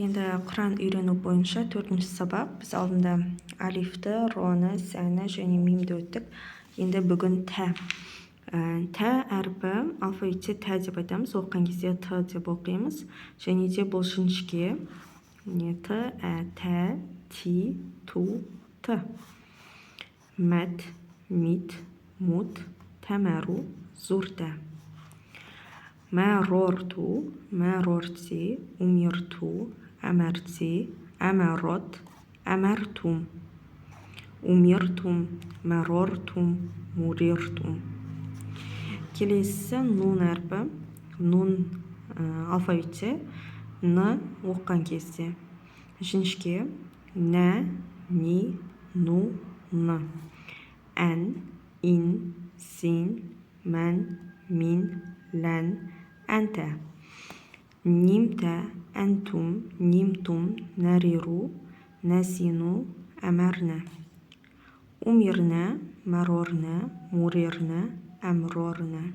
Енді Құран үйрену бойынша 4-ші сабақ. Біз алдында алифті, роны, сәні және мимді өттік. Енді бүгін тә. Тә әрпі алфавитте тә деп айтамыз. Оқыған кезде т деп оқимыз. Және де бұл жіңішке. Т, ә, тә, ти, ту, т. Мәт, мит, мут, тәмәру, зурта. Мәрорту, мәрорти, умирту, әмәрти, әмәрот, әмәртум. Умиртум, мәрортум, муриртум. Келесі нун әрпі. Нун алфавитте н оққан кезде. Жіңішке нә, ни, ну, ны. Ән, ин, син, мән, мин, лән, әнтә. Нимтә, әнтум, нимтум, нәриру, нәсину, әмәрні. Умирні, мәрорні, мурирні, әмрорні.